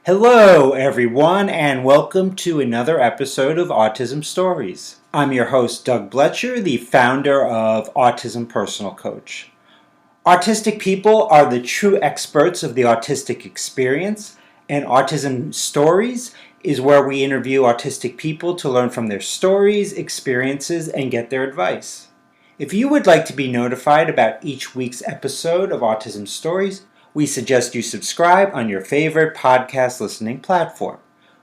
Hello, everyone, and welcome to another episode of Autism Stories. I'm your host, Doug Bletcher, the founder of Autism Personal Coach. Autistic people are the true experts of the autistic experience, and Autism Stories is where we interview autistic people to learn from their stories, experiences, and get their advice. If you would like to be notified about each week's episode of Autism Stories, we suggest you subscribe on your favorite podcast listening platform.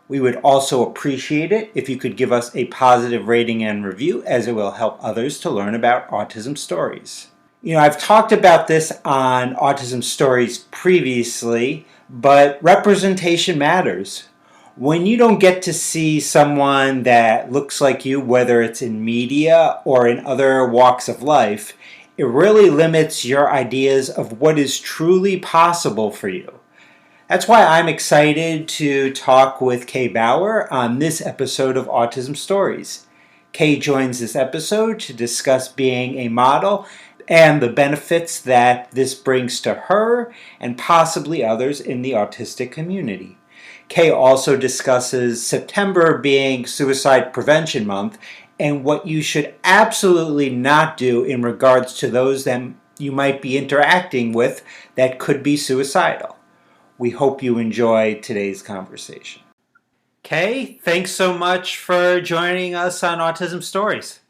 We would also appreciate it if you could give us a positive rating and review, as it will help others to learn about autism stories. I've talked about this on Autism Stories previously, but representation matters. When you don't get to see someone that looks like you, whether it's in media or in other walks of life, it really limits your ideas of what is truly possible for you. That's why I'm excited to talk with Kaye Baugher on this episode of Autism Stories. Kaye joins this episode to discuss being a model and the benefits that this brings to her and possibly others in the autistic community. Kaye also discusses September being Suicide Prevention Month and what you should absolutely not do in regards to those that you might be interacting with that could be suicidal. We hope you enjoy today's conversation. Kaye, thanks so much for joining us on Autism Stories.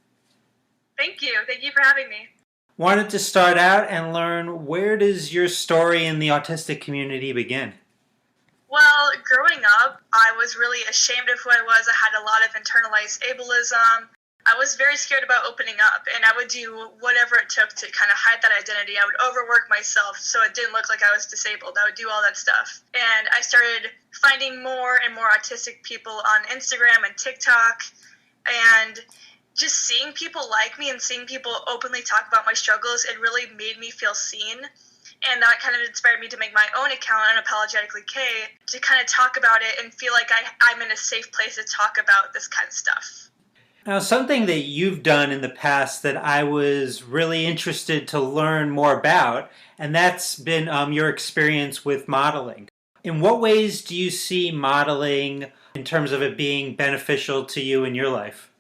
Thank you. Thank you for having me. Wanted to start out and learn, where does your story in the autistic community begin? Well, growing up, I was really ashamed of who I was. I had a lot of internalized ableism. I was very scared about opening up, and I would do whatever it took to kind of hide that identity. I would overwork myself so it didn't look like I was disabled. I would do all that stuff. And I started finding more and more autistic people on Instagram and TikTok, and just seeing people like me and seeing people openly talk about my struggles, it really made me feel seen. And that kind of inspired me to make my own account, Unapologetically Kaye, to kind of talk about it and feel like I'm in a safe place to talk about this kind of stuff. Now, something that you've done in the past that I was really interested to learn more about, and that's been your experience with modeling. In what ways do you see modeling in terms of it being beneficial to you in your life?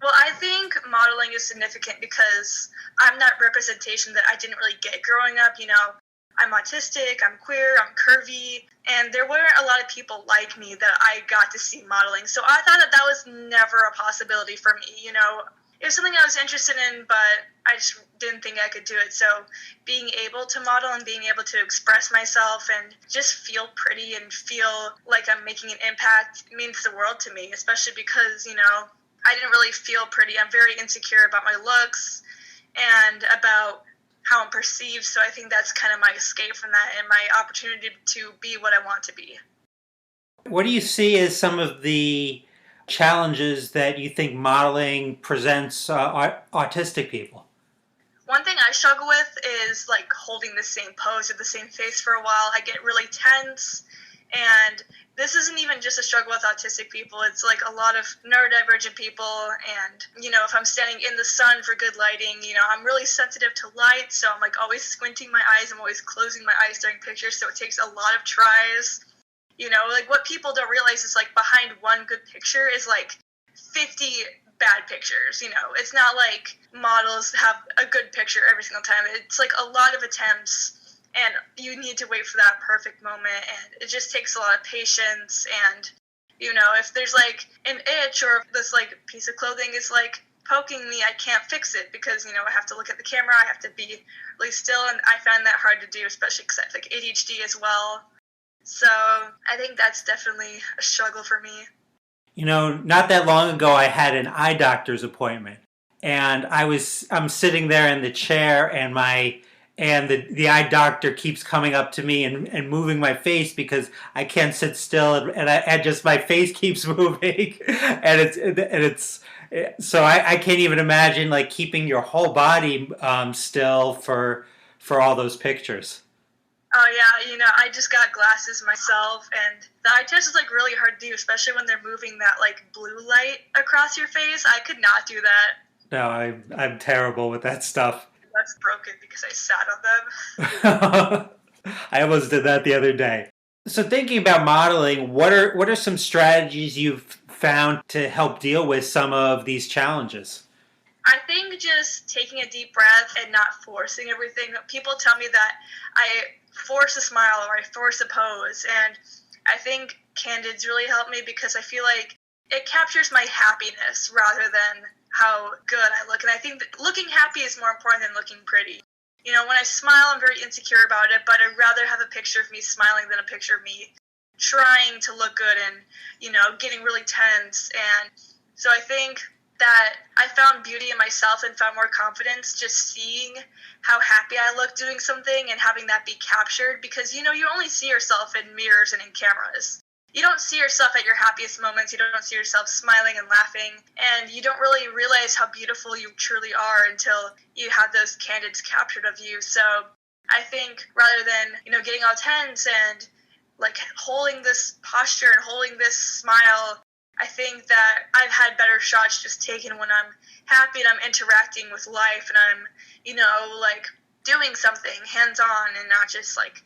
Well, I think modeling is significant because I'm that representation that I didn't really get growing up. I'm autistic, I'm queer, I'm curvy, and there weren't a lot of people like me that I got to see modeling. So I thought that was never a possibility for me. It was something I was interested in, but I just didn't think I could do it. So being able to model and being able to express myself and just feel pretty and feel like I'm making an impact means the world to me, especially because, I didn't really feel pretty. I'm very insecure about my looks and about how I'm perceived. So I think that's kind of my escape from that and my opportunity to be what I want to be. What do you see as some of the challenges that you think modeling presents autistic people? One thing I struggle with is like holding the same pose or the same face for a while. I get really tense, and this isn't even just a struggle with autistic people. It's like a lot of neurodivergent people, and if I'm standing in the sun for good lighting, I'm really sensitive to light, so I'm like always squinting my eyes. I'm always closing my eyes during pictures, so it takes a lot of tries. Like what people don't realize is like behind one good picture is like 50 bad pictures. It's not like models have a good picture every single time. It's like a lot of attempts, and you need to wait for that perfect moment, and it just takes a lot of patience. And if there's like an itch, or if this like piece of clothing is like poking me, I can't fix it because I have to look at the camera, I have to be really still, and I find that hard to do, especially because I have like ADHD as well. So I think that's definitely a struggle for me. Not that long ago, I had an eye doctor's appointment, and I'm sitting there in the chair, and the eye doctor keeps coming up to me and moving my face because I can't sit still, and just my face keeps moving, and it's so I can't even imagine like keeping your whole body still for all those pictures. Oh yeah, I just got glasses myself, and the eye test is like really hard to do, especially when they're moving that like blue light across your face. I could not do that. No, I'm terrible with that stuff. That's broken because I sat on them. I almost did that the other day. So thinking about modeling, what are some strategies you've found to help deal with some of these challenges? I think just taking a deep breath and not forcing everything. People tell me that I force a smile or I force a pose, and I think Candids really help me because I feel like it captures my happiness rather than how good I look. And I think that looking happy is more important than looking pretty. You know, when I smile, I'm very insecure about it, but I'd rather have a picture of me smiling than a picture of me trying to look good and, getting really tense. And so I think that I found beauty in myself and found more confidence just seeing how happy I look doing something and having that be captured because, you only see yourself in mirrors and in cameras. You don't see yourself at your happiest moments. You don't see yourself smiling and laughing. And you don't really realize how beautiful you truly are until you have those candids captured of you. So I think rather than, getting all tense and like holding this posture and holding this smile, I think that I've had better shots just taken when I'm happy and I'm interacting with life and I'm, like doing something hands-on and not just like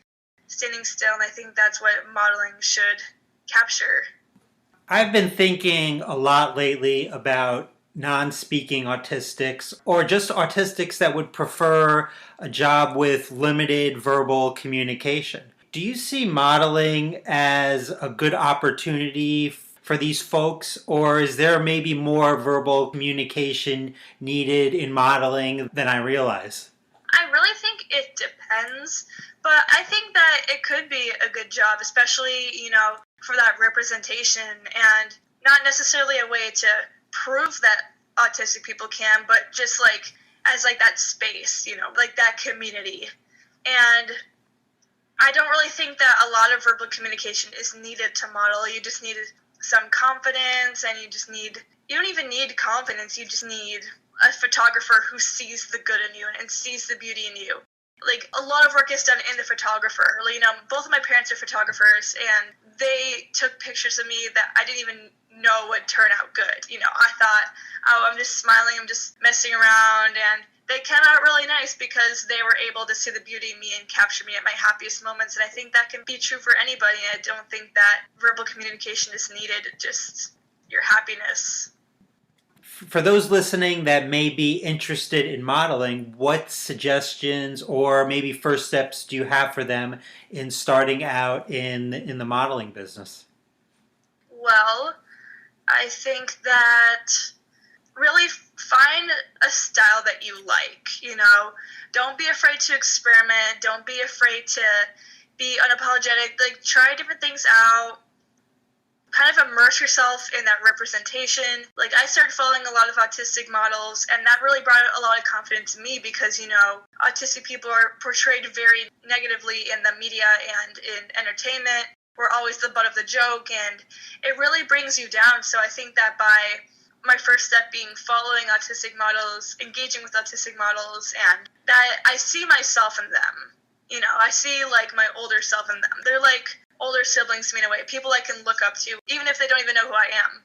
standing still. And I think that's what modeling should capture. I've been thinking a lot lately about non-speaking autistics or just autistics that would prefer a job with limited verbal communication. Do you see modeling as a good opportunity for these folks, or is there maybe more verbal communication needed in modeling than I realize? I really think it depends, but I think that it could be a good job, especially, for that representation and not necessarily a way to prove that autistic people can, but just like as like that space, like that community. And I don't really think that a lot of verbal communication is needed to model. You just need some confidence and you don't even need confidence. You just need a photographer who sees the good in you and sees the beauty in you. Like a lot of work is done in the photographer. Both of my parents are photographers and they took pictures of me that I didn't even know would turn out good. I thought, oh, I'm just smiling, I'm just messing around, and they came out really nice because they were able to see the beauty in me and capture me at my happiest moments. And I think that can be true for anybody. I don't think that verbal communication is needed, just your happiness. For those listening that may be interested in modeling, what suggestions or maybe first steps do you have for them in starting out in the modeling business? Well, I think that really find a style that you like, Don't be afraid to experiment. Don't be afraid to be unapologetic. Like, try different things out. Kind of immerse yourself in that representation. Like, I started following a lot of autistic models, and that really brought a lot of confidence to me because, autistic people are portrayed very negatively in the media and in entertainment. We're always the butt of the joke, and it really brings you down. So I think that by my first step being following autistic models, engaging with autistic models, and that I see myself in them. I see like my older self in them. They're like older siblings to me in a way, people I can look up to, even if they don't even know who I am.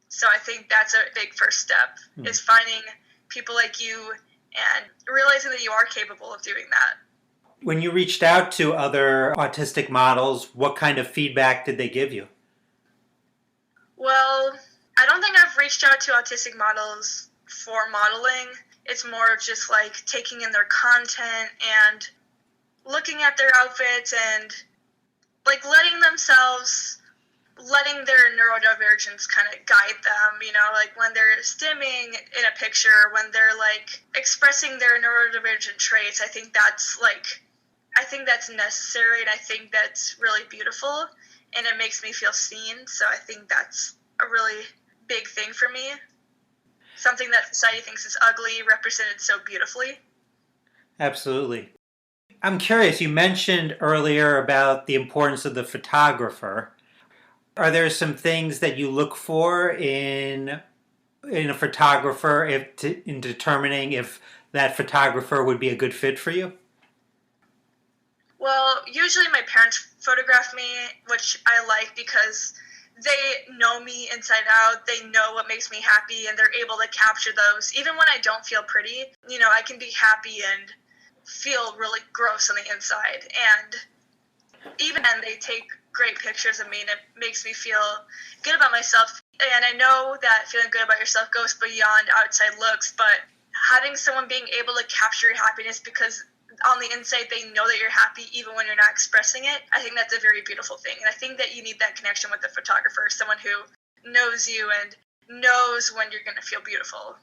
So I think that's a big first step, is finding people like you and realizing that you are capable of doing that. When you reached out to other autistic models, what kind of feedback did they give you? Well, I don't think I've reached out to autistic models for modeling. It's more of just like taking in their content and looking at their outfits and like letting their neurodivergence kind of guide them, like when they're stimming in a picture, when they're like expressing their neurodivergent traits. I think that's necessary, and I think that's really beautiful, and it makes me feel seen. So I think that's a really big thing for me. Something that society thinks is ugly, represented so beautifully. Absolutely. I'm curious, you mentioned earlier about the importance of the photographer. Are there some things that you look for in a photographer in determining if that photographer would be a good fit for you? Well, usually my parents photograph me, which I like because they know me inside out. They know what makes me happy, and they're able to capture those. Even when I don't feel pretty, I can be happy and feel really gross on the inside. And Even then, they take great pictures of me, and it makes me feel good about myself. And I know that feeling good about yourself goes beyond outside looks, but having someone being able to capture your happiness because on the inside they know that you're happy even when you're not expressing it, I think that's a very beautiful thing. And I think that you need that connection with the photographer, someone who knows you and knows when you're going to feel beautiful.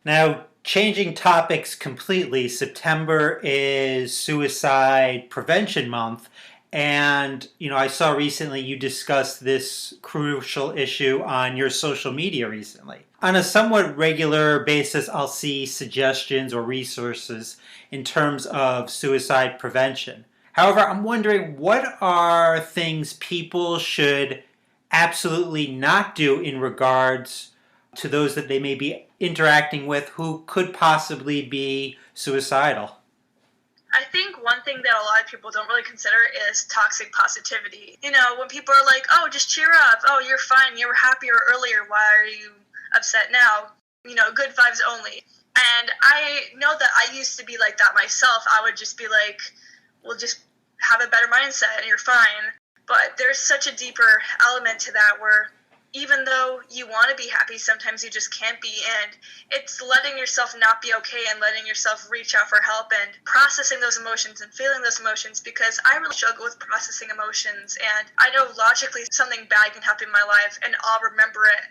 Now, changing topics completely, September is Suicide Prevention Month. And, I saw recently you discussed this crucial issue on your social media recently. On a somewhat regular basis, I'll see suggestions or resources in terms of suicide prevention. However, I'm wondering what are things people should absolutely not do in regards to those that they may be interacting with who could possibly be suicidal? I think one thing that a lot of people don't really consider is toxic positivity. When people are like, oh, just cheer up. Oh, you're fine. You were happier earlier. Why are you upset now? Good vibes only. And I know that I used to be like that myself. I would just be like, well, just have a better mindset and you're fine. But there's such a deeper element to that where even though you want to be happy, sometimes you just can't be. And it's letting yourself not be okay and letting yourself reach out for help and processing those emotions and feeling those emotions, because I really struggle with processing emotions. And I know logically something bad can happen in my life and I'll remember it.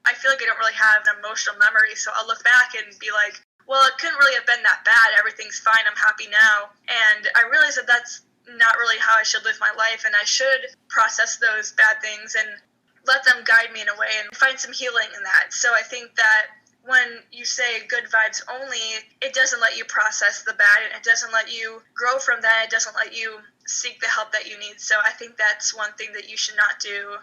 I feel like I don't really have an emotional memory, so I'll look back and be like, well, it couldn't really have been that bad. Everything's fine. I'm happy now. And I realize that that's not really how I should live my life, and I should process those bad things and let them guide me in a way and find some healing in that. So I think that when you say good vibes only, it doesn't let you process the bad, and it doesn't let you grow from that. It doesn't let you seek the help that you need. So I think that's one thing that you should not do.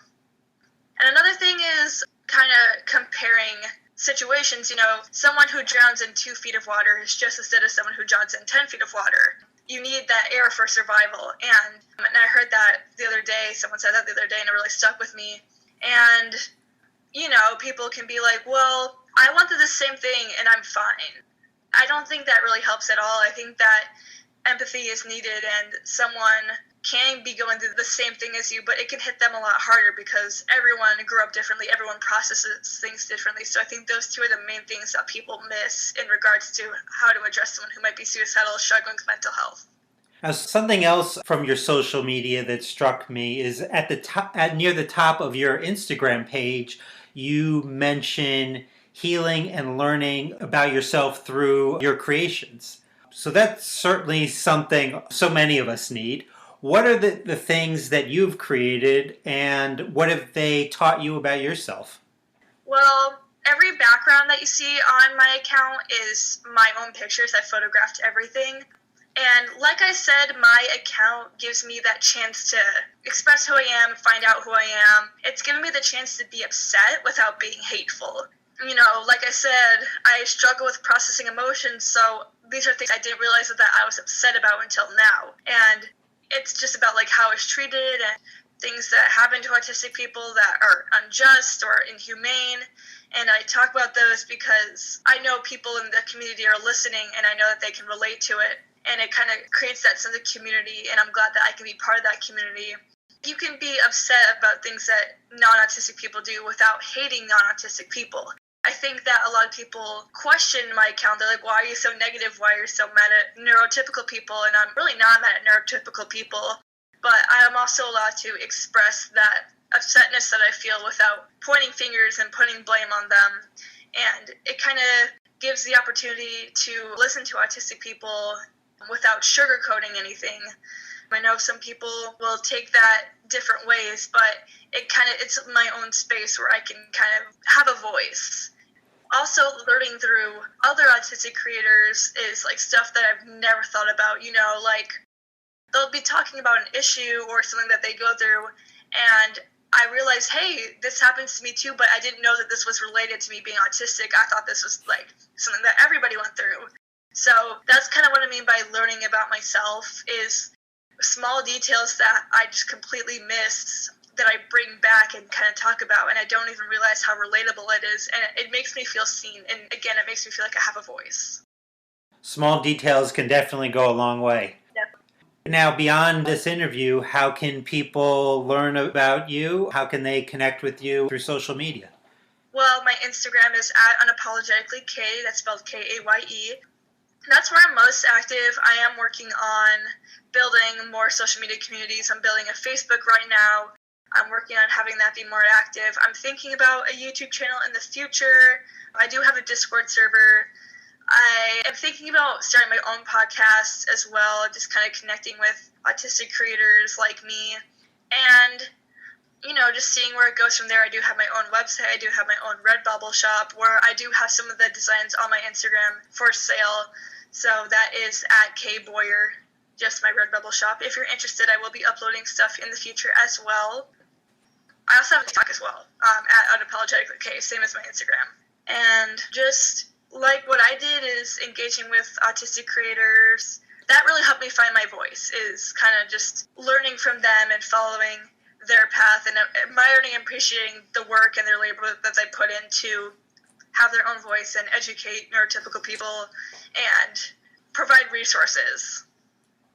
And another thing is kind of comparing situations. Someone who drowns in 2 feet of water is just as good as someone who drowns in 10 feet of water. You need that air for survival. And I heard that the other day, someone said that the other day, and it really stuck with me. And, people can be like, well, I wanted the same thing and I'm fine. I don't think that really helps at all. I think that empathy is needed, and someone can be going through the same thing as you, but it can hit them a lot harder because everyone grew up differently. Everyone processes things differently. So I think those two are the main things that people miss in regards to how to address someone who might be suicidal, struggling with mental health. Now, something else from your social media that struck me is at the top, near the top of your Instagram page, you mention healing and learning about yourself through your creations. So that's certainly something so many of us need. What are the things that you've created, and what have they taught you about yourself? Well, every background that you see on my account is my own pictures. I photographed everything. And like I said, my account gives me that chance to express who I am, find out who I am. It's given me the chance to be upset without being hateful. Like I said, I struggle with processing emotions, so these are things I didn't realize that I was upset about until now. And it's just about like how I was treated and things that happen to autistic people that are unjust or inhumane. And I talk about those because I know people in the community are listening, and I know that they can relate to it. And it kind of creates that sense of community, and I'm glad that I can be part of that community. You can be upset about things that non-autistic people do without hating non-autistic people. I think that a lot of people question my account. They're like, why are you so negative? Why are you so mad at neurotypical people? And I'm really not mad at neurotypical people, but I am also allowed to express that upsetness that I feel without pointing fingers and putting blame on them. And it kind of gives the opportunity to listen to autistic people without sugarcoating anything. I know some people will take that different ways, but it's my own space where I can kind of have a voice. Also, learning through other autistic creators is like stuff that I've never thought about. Like they'll be talking about an issue or something that they go through, and I realized, hey, this happens to me too, but I didn't know that this was related to me being autistic. I thought this was like something that everybody went through. So that's kind of what I mean by learning about myself, is small details that I just completely missed that I bring back and kind of talk about, and I don't even realize how relatable it is, and it makes me feel seen, and again, it makes me feel like I have a voice. Small details can definitely go a long way. Yep. Now, beyond this interview, how can people learn about you? How can they connect with you through social media? Well, my Instagram is at unapologetically Kaye, that's spelled Kaye. That's where I'm most active. I am working on building more social media communities. I'm building a Facebook right now. I'm working on having that be more active. I'm thinking about a YouTube channel in the future. I do have a Discord server. I am thinking about starting my own podcast as well, just kind of connecting with autistic creators like me. And just seeing where it goes from there. I do have my own website. I do have my own Redbubble shop where I do have some of the designs on my Instagram for sale. So that is at Kaye Baugher, just my Redbubble shop. If you're interested, I will be uploading stuff in the future as well. I also have a TikTok as well, at unapologetically Kaye, same as my Instagram. And just like what I did is engaging with autistic creators. That really helped me find my voice, is kind of just learning from them and following their path and admiring and appreciating the work and their labor that they put in to have their own voice and educate neurotypical people and provide resources.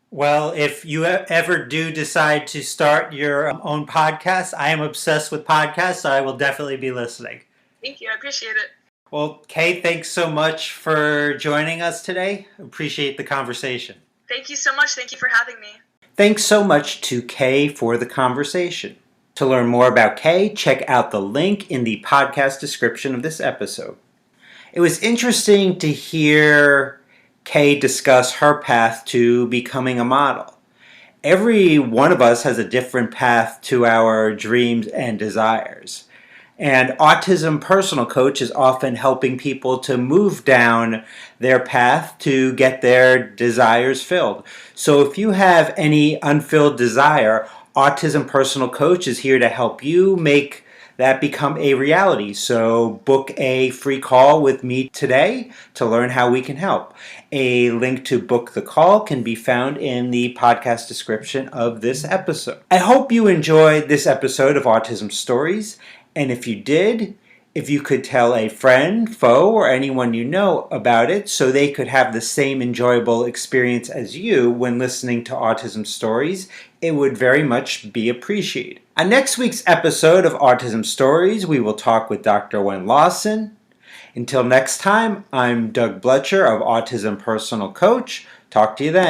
Well, if you ever do decide to start your own podcast, I am obsessed with podcasts, so I will definitely be listening. Thank you. I appreciate it. Well, Kaye, thanks so much for joining us today. Appreciate the conversation. Thank you so much. Thank you for having me. Thanks so much to Kaye for the conversation. To learn more about Kaye, check out the link in the podcast description of this episode. It was interesting to hear Kaye discuss her path to becoming a model. Every one of us has a different path to our dreams and desires. And Autism Personal Coach is often helping people to move down their path to get their desires filled. So if you have any unfilled desire, Autism Personal Coach is here to help you make that become a reality. So book a free call with me today to learn how we can help. A link to book the call can be found in the podcast description of this episode. I hope you enjoyed this episode of Autism Stories. And if you did, if you could tell a friend, foe, or anyone you know about it so they could have the same enjoyable experience as you when listening to Autism Stories, it would very much be appreciated. On next week's episode of Autism Stories, we will talk with Dr. Wen Lawson. Until next time, I'm Doug Bletcher of Autism Personal Coach. Talk to you then.